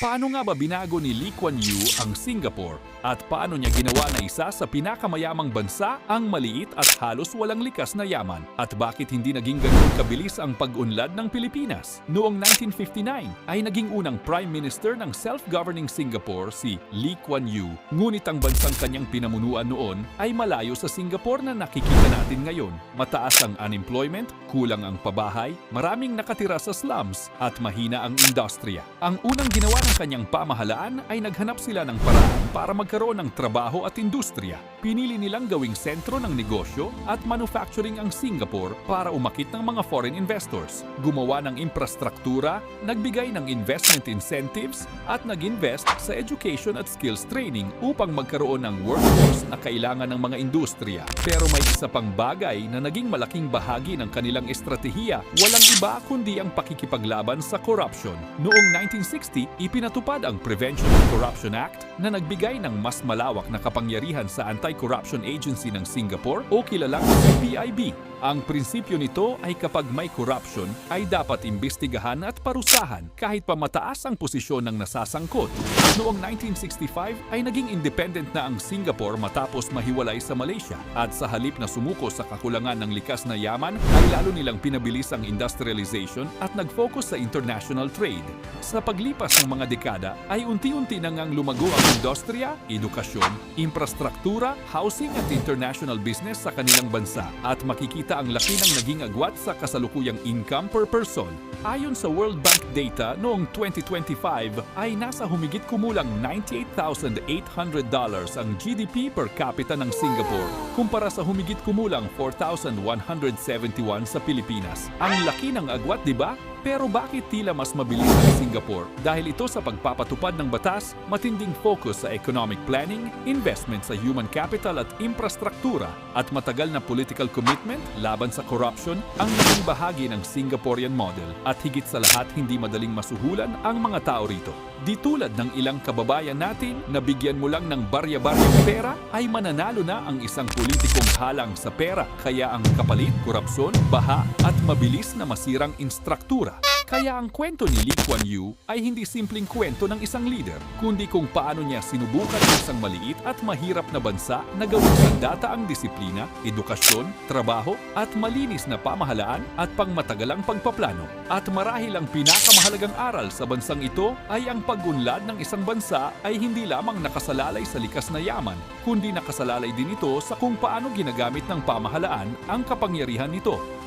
Paano nga ba binago ni Lee Kuan Yew ang Singapore at paano niya ginawa na isa sa pinakamayamang bansa ang maliit at halos walang likas na yaman? At bakit hindi naging ganoon kabilis ang pag-unlad ng Pilipinas? Noong 1959 ay naging unang Prime Minister ng self-governing Singapore si Lee Kuan Yew. Ngunit ang bansang kanyang pinamunuan noon ay malayo sa Singapore na nakikita natin ngayon. Mataas ang unemployment, kulang ang pabahay, maraming nakatira sa slums at mahina ang industriya. Ang unang ginawa ng kanyang pamahalaan ay naghanap sila ng paraan para magkaroon ng trabaho at industriya. Pinili nilang gawing sentro ng negosyo at manufacturing ang Singapore para umakit ng mga foreign investors. Gumawa ng infrastruktura, nagbigay ng investment incentives at nag-invest sa education at skills training upang magkaroon ng workforce na kailangan ng mga industriya. Pero may isa pang bagay na naging malaking bahagi ng kanilang estratehiya, walang iba kundi ang pakikipaglaban sa corruption. Noong 1960, ipinatupad ang Prevention of Corruption Act na nagbigay ng mas malawak na kapangyarihan sa Anti-Corruption Agency ng Singapore o kilalang CPIB. Ang prinsipyo nito ay kapag may corruption ay dapat imbestigahan at parusahan kahit pa mataas ang posisyon ng nasasangkot. Noong 1965 ay naging independent na ang Singapore matapos mahiwalay sa Malaysia at sa halip na sumuko sa kakulangan ng likas na yaman ay lalo nilang pinabilis ang industrialization at nag-focus sa international trade. Sa paglipas ng mga dekada ay unti-unti nang lumago ang industriya, edukasyon, infrastruktura, housing at international business sa kanilang bansa at makikita ang laki ng naging agwat sa kasalukuyang income per person. Ayon sa World Bank data, noong 2025 ay nasa humigit kumulang $98,800 ang GDP per capita ng Singapore kumpara sa humigit kumulang 4,171 sa Pilipinas. Ang laki ng agwat, di ba? Pero bakit tila mas mabilis ang Singapore? Dahil ito sa pagpapatupad ng batas, matinding focus sa economic planning, investment sa human capital at infrastruktura, at matagal na political commitment laban sa corruption ang naging bahagi ng Singaporean model. At higit sa lahat, hindi madaling masuhulan ang mga tao rito. Di tulad ng ilang kababayan natin na bigyan mo lang ng barya-baryang pera ay mananalo na ang isang politikong halang sa pera. Kaya ang kapalit, korupsyon, baha at mabilis na masirang instruktura. Kaya ang kwento ni Lee Kuan Yew ay hindi simpleng kwento ng isang leader, kundi kung paano niya sinubukan ng isang maliit at mahirap na bansa na gawing sandata ang disiplina, edukasyon, trabaho at malinis na pamahalaan at pangmatagalang pagpaplano. At marahil ang pinakamahalagang aral sa bansang ito ay ang pag-unlad ng isang bansa ay hindi lamang nakasalalay sa likas na yaman, kundi nakasalalay din ito sa kung paano ginagamit ng pamahalaan ang kapangyarihan nito.